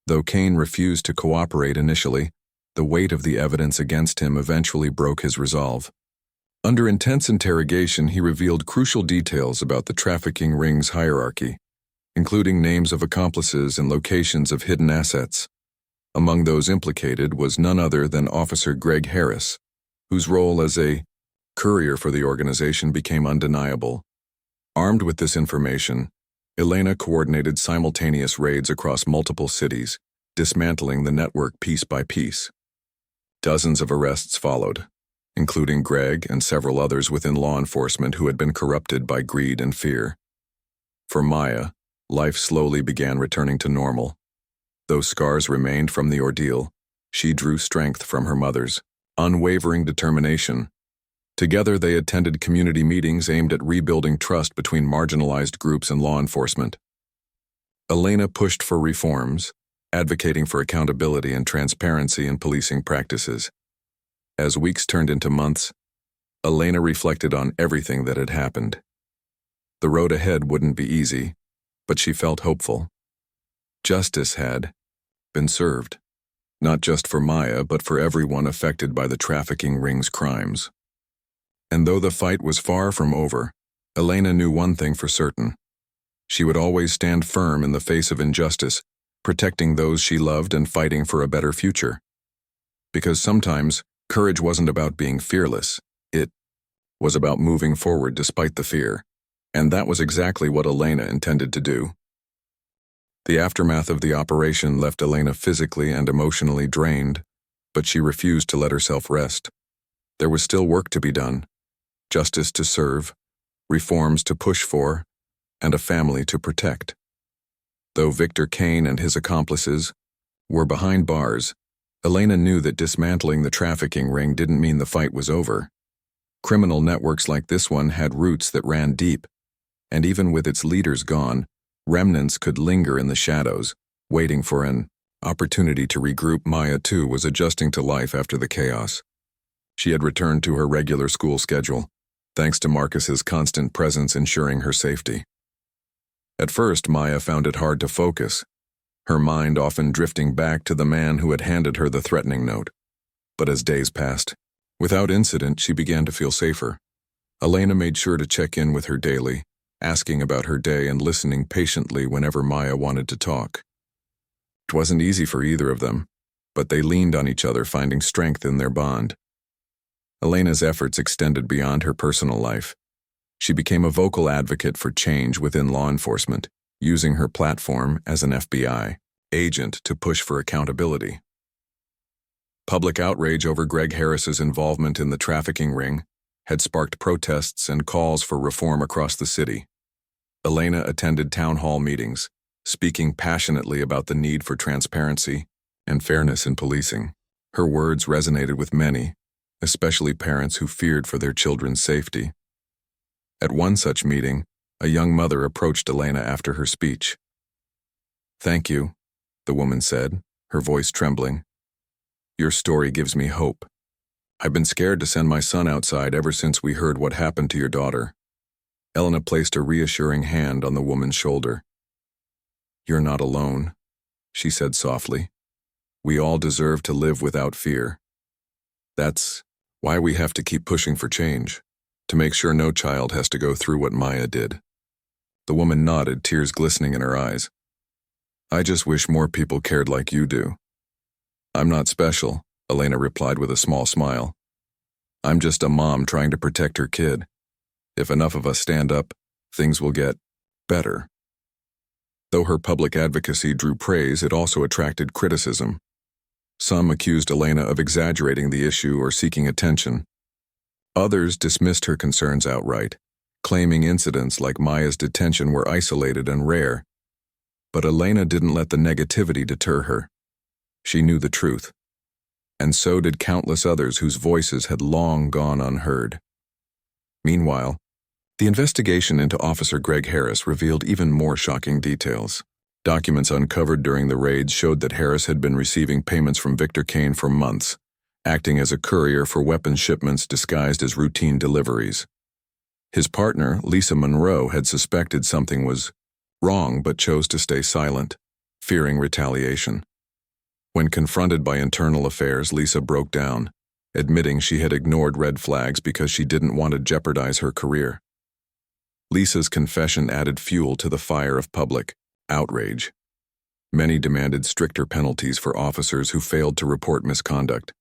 Though Kane refused to cooperate initially, the weight of the evidence against him eventually broke his resolve. Under intense interrogation, he revealed crucial details about the trafficking ring's hierarchy, including names of accomplices and locations of hidden assets. Among those implicated was none other than Officer Greg Harris, whose role as a courier for the organization became undeniable. Armed with this information, Elena coordinated simultaneous raids across multiple cities, dismantling the network piece by piece. Dozens of arrests followed, including Greg and several others within law enforcement who had been corrupted by greed and fear. For Maya, life slowly began returning to normal. Though scars remained from the ordeal, she drew strength from her mother's unwavering determination. Together, they attended community meetings aimed at rebuilding trust between marginalized groups and law enforcement. Elena pushed for reforms, advocating for accountability and transparency in policing practices. As weeks turned into months, Elena reflected on everything that had happened. The road ahead wouldn't be easy, but she felt hopeful. Justice had been served, not just for Maya, but for everyone affected by the trafficking ring's crimes. And though the fight was far from over, Elena knew one thing for certain. She would always stand firm in the face of injustice, protecting those she loved and fighting for a better future. Because sometimes, courage wasn't about being fearless. It was about moving forward despite the fear. And that was exactly what Elena intended to do. The aftermath of the operation left Elena physically and emotionally drained, but she refused to let herself rest. There was still work to be done. Justice to serve, reforms to push for, and a family to protect. Though Victor Kane and his accomplices were behind bars, Elena knew that dismantling the trafficking ring didn't mean the fight was over. Criminal networks like this one had roots that ran deep, and even with its leaders gone, remnants could linger in the shadows, waiting for an opportunity to regroup. Maya, too, was adjusting to life after the chaos. She had returned to her regular school schedule, thanks to Marcus's constant presence ensuring her safety. At first, Maya found it hard to focus, her mind often drifting back to the man who had handed her the threatening note. But as days passed, without incident, she began to feel safer. Elena made sure to check in with her daily, asking about her day and listening patiently whenever Maya wanted to talk. It wasn't easy for either of them, but they leaned on each other, finding strength in their bond. Elena's efforts extended beyond her personal life. She became a vocal advocate for change within law enforcement, using her platform as an FBI agent to push for accountability. Public outrage over Greg Harris's involvement in the trafficking ring had sparked protests and calls for reform across the city. Elena attended town hall meetings, speaking passionately about the need for transparency and fairness in policing. Her words resonated with many, especially parents who feared for their children's safety. At one such meeting, a young mother approached Elena after her speech. "Thank you," the woman said, her voice trembling. "Your story gives me hope. I've been scared to send my son outside ever since we heard what happened to your daughter." Elena placed a reassuring hand on the woman's shoulder. "You're not alone," she said softly. "We all deserve to live without fear. That's why we have to keep pushing for change, to make sure no child has to go through what Maya did." The woman nodded, tears glistening in her eyes. "I just wish more people cared like you do." "I'm not special," Elena replied with a small smile. "I'm just a mom trying to protect her kid. If enough of us stand up, things will get better." Though her public advocacy drew praise, it also attracted criticism. Some accused Elena of exaggerating the issue or seeking attention. Others dismissed her concerns outright, claiming incidents like Maya's detention were isolated and rare. But Elena didn't let the negativity deter her. She knew the truth. And so did countless others whose voices had long gone unheard. Meanwhile, the investigation into Officer Greg Harris revealed even more shocking details. Documents uncovered during the raids showed that Harris had been receiving payments from Victor Kane for months, acting as a courier for weapons shipments disguised as routine deliveries. His partner, Lisa Monroe, had suspected something was wrong but chose to stay silent, fearing retaliation. When confronted by internal affairs, Lisa broke down, admitting she had ignored red flags because she didn't want to jeopardize her career. Lisa's confession added fuel to the fire of public outrage. Many demanded stricter penalties for officers who failed to report misconduct,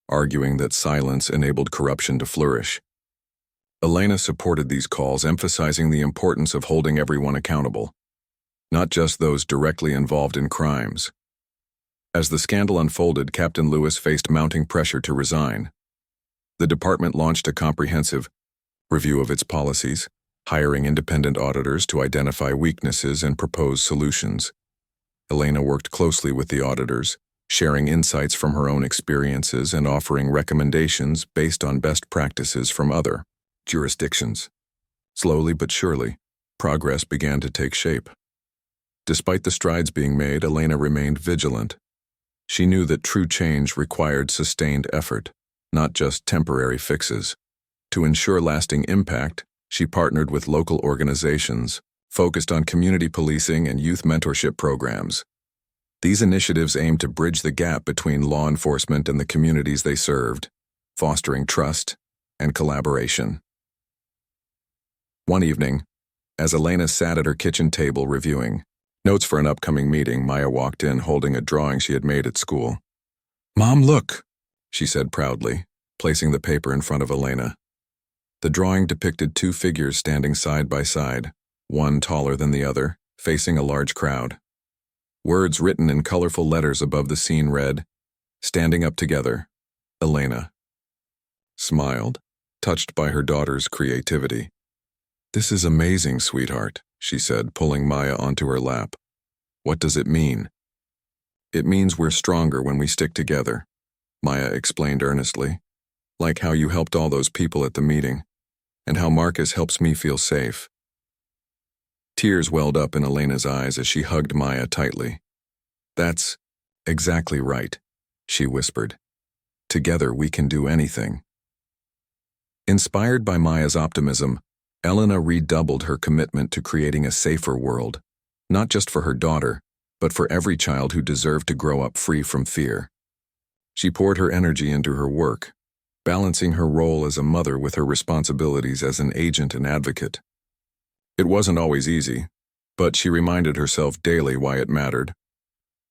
arguing that silence enabled corruption to flourish. Elena supported these calls, emphasizing the importance of holding everyone accountable, not just those directly involved in crimes. As the scandal unfolded, Captain Lewis faced mounting pressure to resign. The department launched a comprehensive review of its policies, hiring independent auditors to identify weaknesses and propose solutions. Elena worked closely with the auditors, sharing insights from her own experiences and offering recommendations based on best practices from other jurisdictions. Slowly but surely, progress began to take shape. Despite the strides being made, Elena remained vigilant. She knew that true change required sustained effort, not just temporary fixes. To ensure lasting impact, she partnered with local organizations, focused on community policing and youth mentorship programs. These initiatives aimed to bridge the gap between law enforcement and the communities they served, fostering trust and collaboration. One evening, as Elena sat at her kitchen table reviewing notes for an upcoming meeting, Maya walked in holding a drawing she had made at school. "Mom, look," she said proudly, placing the paper in front of Elena. The drawing depicted two figures standing side by side, one taller than the other, facing a large crowd. Words written in colorful letters above the scene read, "Standing up together, Elena." Smiled, touched by her daughter's creativity. "This is amazing, sweetheart," she said, pulling Maya onto her lap. "What does it mean?" "It means we're stronger when we stick together," Maya explained earnestly. "Like how you helped all those people at the meeting, and how Marcus helps me feel safe." Tears welled up in Elena's eyes as she hugged Maya tightly. "That's exactly right," she whispered. "Together we can do anything." Inspired by Maya's optimism, Elena redoubled her commitment to creating a safer world, not just for her daughter, but for every child who deserved to grow up free from fear. She poured her energy into her work, balancing her role as a mother with her responsibilities as an agent and advocate. It wasn't always easy, but she reminded herself daily why it mattered.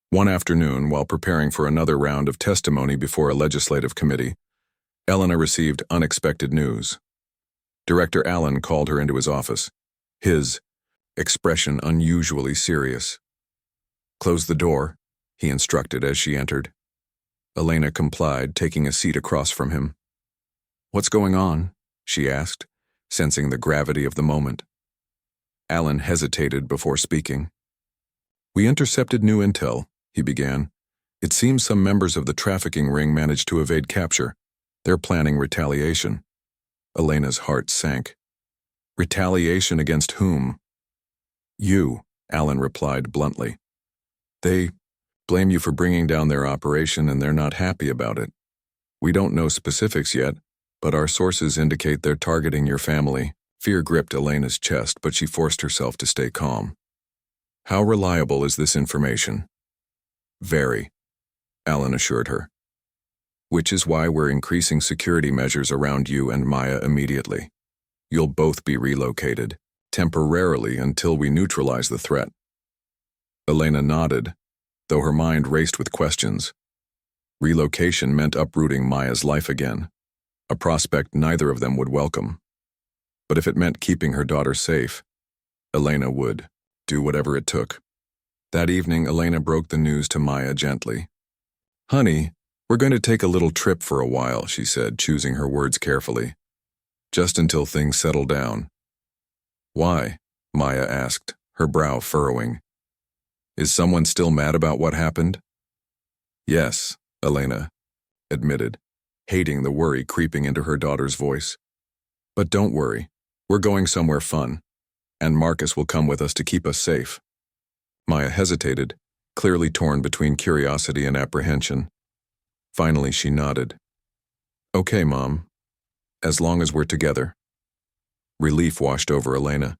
One afternoon, while preparing for another round of testimony before a legislative committee, Elena received unexpected news. Director Allen called her into his office, his expression unusually serious. "Close the door," he instructed as she entered. Elena complied, taking a seat across from him. "What's going on?" she asked, sensing the gravity of the moment. Allen hesitated before speaking. "We intercepted new intel," he began. "It seems some members of the trafficking ring managed to evade capture. They're planning retaliation." Elena's heart sank. "Retaliation against whom?" "You," Allen replied bluntly. "They blame you for bringing down their operation, and they're not happy about it. We don't know specifics yet, but our sources indicate they're targeting your family." Fear gripped Elena's chest, but she forced herself to stay calm. "How reliable is this information?" "Very," Allen assured her. "Which is why we're increasing security measures around you and Maya immediately. You'll both be relocated, temporarily until we neutralize the threat." Elena nodded, though her mind raced with questions. Relocation meant uprooting Maya's life again, a prospect neither of them would welcome. But if it meant keeping her daughter safe, Elena would do whatever it took. That evening, Elena broke the news to Maya gently. "Honey, We're going to take a little trip for a while, she said, choosing her words carefully. Just until things settle down. Why? Maya asked, her brow furrowing. Is someone still mad about what happened? Yes, Elena admitted, hating the worry creeping into her daughter's voice. But don't worry, we're going somewhere fun, and Marcus will come with us to keep us safe. Maya hesitated, clearly torn between curiosity and apprehension. Finally, she nodded. Okay, Mom, as long as we're together. Relief washed over Elena,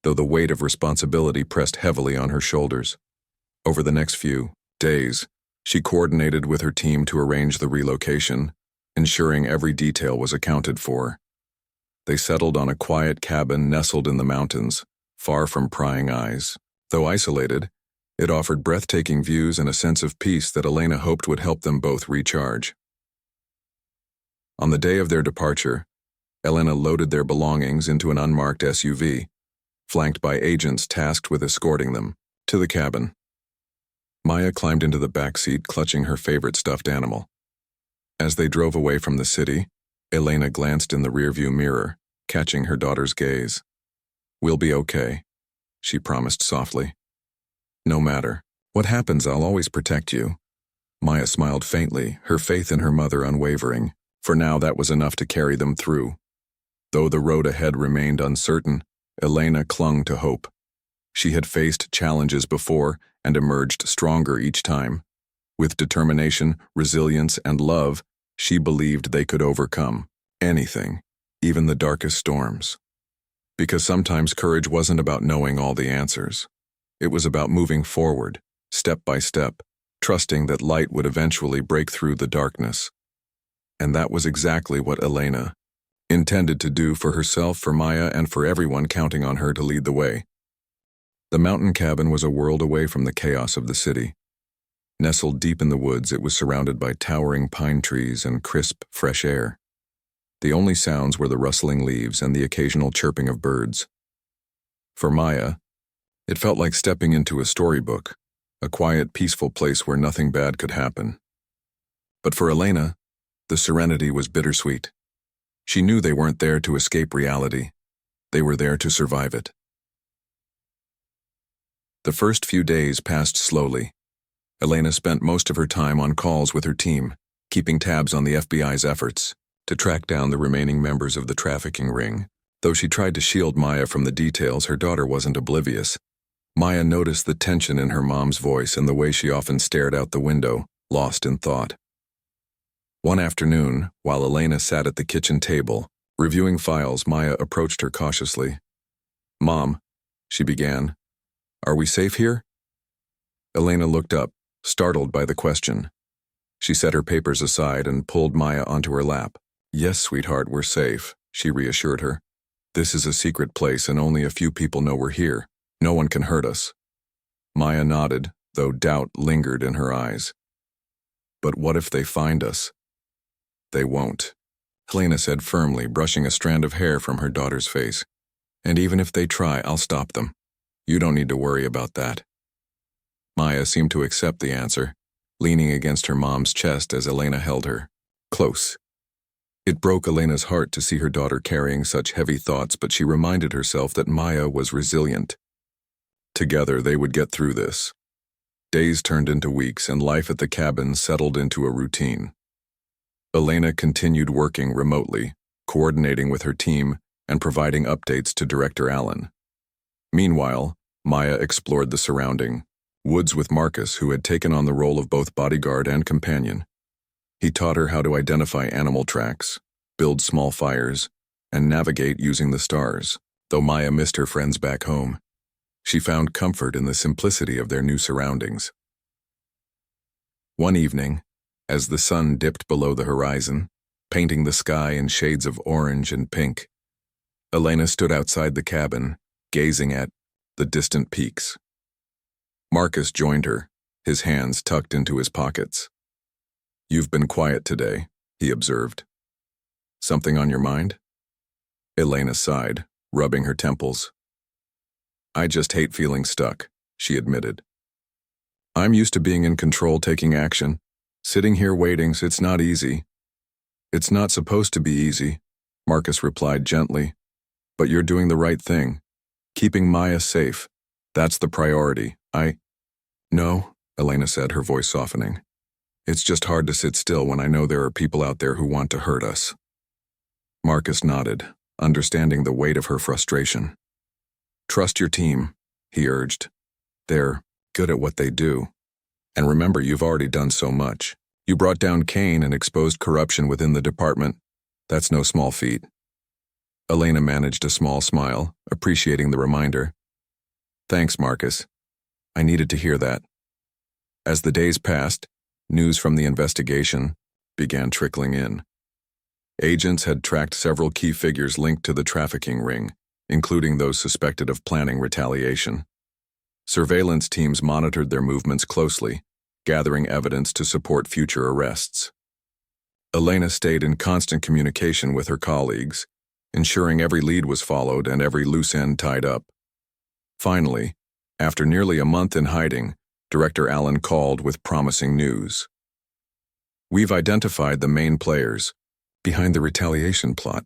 though the weight of responsibility pressed heavily on her shoulders. Over the next few days, she coordinated with her team to arrange the relocation, ensuring every detail was accounted for. They settled on a quiet cabin nestled in the mountains, far from prying eyes. Though isolated, it offered breathtaking views and a sense of peace that Elena hoped would help them both recharge. On the day of their departure, Elena loaded their belongings into an unmarked SUV, flanked by agents tasked with escorting them to the cabin. Maya climbed into the back seat, clutching her favorite stuffed animal. As they drove away from the city, Elena glanced in the rearview mirror, catching her daughter's gaze. We'll be okay, she promised softly. No matter what happens, I'll always protect you. Maya smiled faintly, her faith in her mother unwavering. For now, that was enough to carry them through. Though the road ahead remained uncertain, Elena clung to hope. She had faced challenges before and emerged stronger each time. With determination, resilience, and love, she believed they could overcome anything, even the darkest storms. Because sometimes courage wasn't about knowing all the answers. It was about moving forward, step by step, trusting that light would eventually break through the darkness. And that was exactly what Elena intended to do for herself, for Maya, and for everyone counting on her to lead the way. The mountain cabin was a world away from the chaos of the city. Nestled deep in the woods, it was surrounded by towering pine trees and crisp, fresh air. The only sounds were the rustling leaves and the occasional chirping of birds. For Maya, it felt like stepping into a storybook, a quiet, peaceful place where nothing bad could happen. But for Elena, the serenity was bittersweet. She knew they weren't there to escape reality. They were there to survive it. The first few days passed slowly. Elena spent most of her time on calls with her team, keeping tabs on the FBI's efforts to track down the remaining members of the trafficking ring. Though she tried to shield Maya from the details, her daughter wasn't oblivious. Maya noticed the tension in her mom's voice and the way she often stared out the window, lost in thought. One afternoon, while Elena sat at the kitchen table, reviewing files, Maya approached her cautiously. "Mom," she began, "are we safe here?" Elena looked up, startled by the question. She set her papers aside and pulled Maya onto her lap. "Yes, sweetheart, we're safe," she reassured her. "This is a secret place and only a few people know we're here. No one can hurt us." Maya nodded, though doubt lingered in her eyes. "But what if they find us?" "They won't," Elena said firmly, brushing a strand of hair from her daughter's face. "And even if they try, I'll stop them. You don't need to worry about that." Maya seemed to accept the answer, leaning against her mom's chest as Elena held her close. It broke Elena's heart to see her daughter carrying such heavy thoughts, but she reminded herself that Maya was resilient. Together, they would get through this. Days turned into weeks, and life at the cabin settled into a routine. Elena continued working remotely, coordinating with her team and providing updates to Director Allen. Meanwhile, Maya explored the surrounding woods with Marcus, who had taken on the role of both bodyguard and companion. He taught her how to identify animal tracks, build small fires, and navigate using the stars. Though Maya missed her friends back home, she found comfort in the simplicity of their new surroundings. One evening, as the sun dipped below the horizon, painting the sky in shades of orange and pink, Elena stood outside the cabin, gazing at the distant peaks. Marcus joined her, his hands tucked into his pockets. "You've been quiet today," he observed. "Something on your mind?" Elena sighed, rubbing her temples. "I just hate feeling stuck," she admitted. "I'm used to being in control, taking action. Sitting here waiting, it's not easy. It's not supposed to be easy, Marcus replied gently. But you're doing the right thing. Keeping Maya safe. That's the priority. No, Elena said, her voice softening. It's just hard to sit still when I know there are people out there who want to hurt us. Marcus nodded, understanding the weight of her frustration. Trust your team, he urged. They're good at what they do. And remember, you've already done so much. You brought down Cain and exposed corruption within the department. That's no small feat. Elena managed a small smile, appreciating the reminder. Thanks, Marcus. I needed to hear that. As the days passed, news from the investigation began trickling in. Agents had tracked several key figures linked to the trafficking ring, including those suspected of planning retaliation. Surveillance teams monitored their movements closely, gathering evidence to support future arrests. Elena stayed in constant communication with her colleagues, ensuring every lead was followed and every loose end tied up. Finally, after nearly a month in hiding, Director Allen called with promising news. We've identified the main players behind the retaliation plot,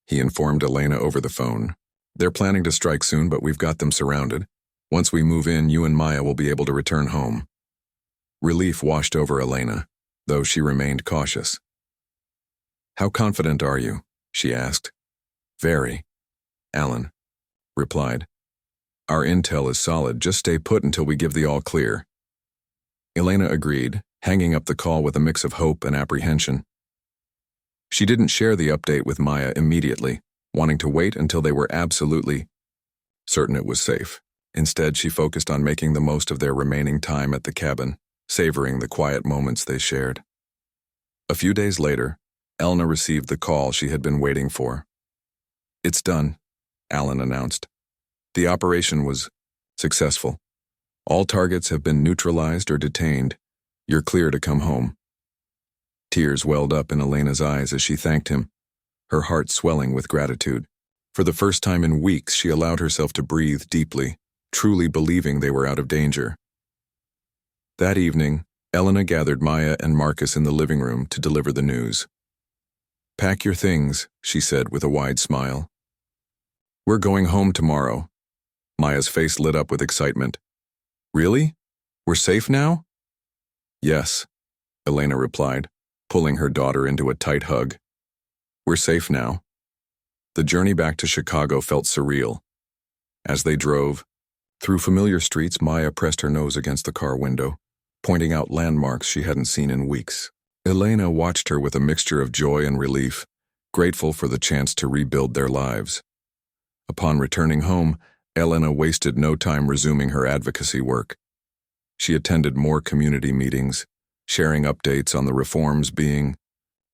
he informed Elena over the phone. They're planning to strike soon, but we've got them surrounded. Once we move in, you and Maya will be able to return home. Relief washed over Elena, though she remained cautious. How confident are you? She asked. Very, Allen replied. Our intel is solid. Just stay put until we give the all clear. Elena agreed, hanging up the call with a mix of hope and apprehension. She didn't share the update with Maya immediately, wanting to wait until they were absolutely certain it was safe. Instead, she focused on making the most of their remaining time at the cabin, savoring the quiet moments they shared. A few days later, Elena received the call she had been waiting for. It's done, Allen announced. The operation was successful. All targets have been neutralized or detained. You're clear to come home. Tears welled up in Elena's eyes as she thanked him, her heart swelling with gratitude. For the first time in weeks, she allowed herself to breathe deeply, truly believing they were out of danger. That evening, Elena gathered Maya and Marcus in the living room to deliver the news. Pack your things, she said with a wide smile. We're going home tomorrow. Maya's face lit up with excitement. Really? We're safe now? Yes, Elena replied, pulling her daughter into a tight hug. We're safe now. The journey back to Chicago felt surreal. As they drove, through familiar streets, Maya pressed her nose against the car window, pointing out landmarks she hadn't seen in weeks. Elena watched her with a mixture of joy and relief, grateful for the chance to rebuild their lives. Upon returning home, Elena wasted no time resuming her advocacy work. She attended more community meetings, sharing updates on the reforms being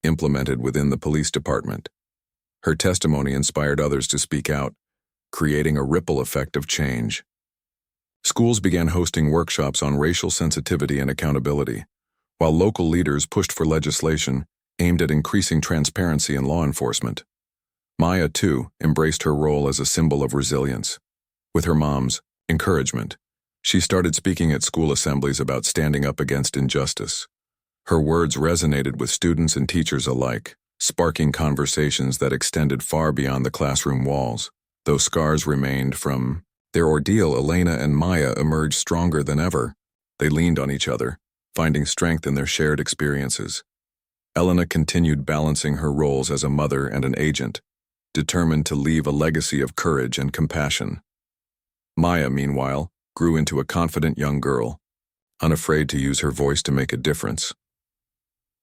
implemented within the police department. Her testimony inspired others to speak out, creating a ripple effect of change. Schools began hosting workshops on racial sensitivity and accountability, while local leaders pushed for legislation aimed at increasing transparency in law enforcement. Maya, too, embraced her role as a symbol of resilience. With her mom's encouragement, she started speaking at school assemblies about standing up against injustice. Her words resonated with students and teachers alike, sparking conversations that extended far beyond the classroom walls. Though scars remained from their ordeal, Elena and Maya emerged stronger than ever. They leaned on each other, finding strength in their shared experiences. Elena continued balancing her roles as a mother and an agent, determined to leave a legacy of courage and compassion. Maya, meanwhile, grew into a confident young girl, unafraid to use her voice to make a difference.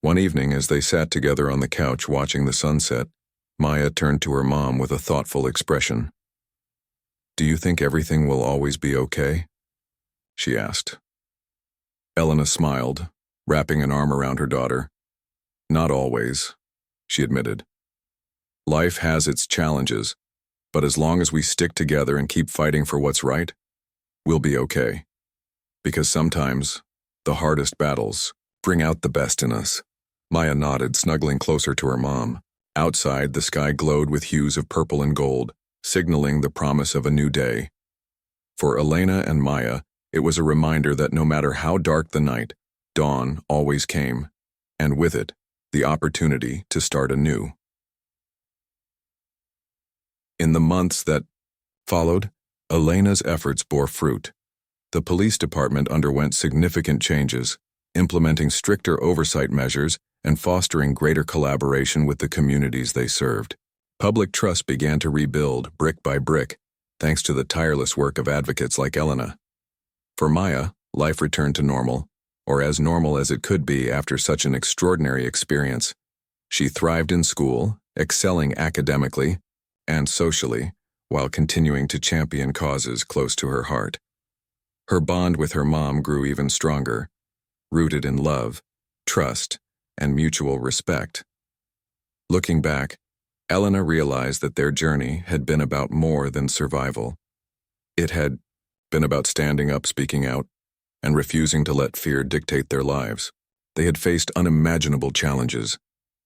One evening, as they sat together on the couch watching the sunset, Maya turned to her mom with a thoughtful expression. Do you think everything will always be okay? She asked. Elena smiled, wrapping an arm around her daughter. Not always, she admitted. Life has its challenges, but as long as we stick together and keep fighting for what's right, we'll be okay. Because sometimes, the hardest battles bring out the best in us. Maya nodded, snuggling closer to her mom. Outside, the sky glowed with hues of purple and gold, signaling the promise of a new day. For Elena and Maya, it was a reminder that no matter how dark the night, dawn always came. and with it, the opportunity to start anew. In the months that followed, Elena's efforts bore fruit. The police department underwent significant changes, implementing stricter oversight measures and fostering greater collaboration with the communities they served. Public trust began to rebuild brick by brick, thanks to the tireless work of advocates like Elena. For Maya, life returned to normal, or as normal as it could be after such an extraordinary experience. She thrived in school, excelling academically and socially, while continuing to champion causes close to her heart. Her bond with her mom grew even stronger, rooted in love, trust, and mutual respect. Looking back, Elena realized that their journey had been about more than survival. It had been about standing up, speaking out, and refusing to let fear dictate their lives. They had faced unimaginable challenges,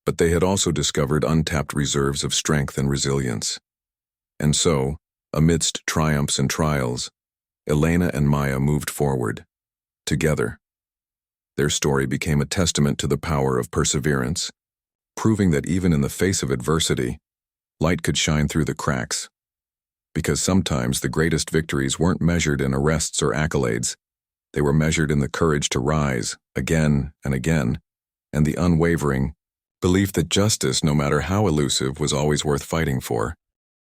but they had also discovered untapped reserves of strength and resilience. And so, amidst triumphs and trials, Elena and Maya moved forward, together. Their story became a testament to the power of perseverance, proving that even in the face of adversity, light could shine through the cracks. Because sometimes the greatest victories weren't measured in arrests or accolades, they were measured in the courage to rise, again and again, and the unwavering belief that justice, no matter how elusive, was always worth fighting for.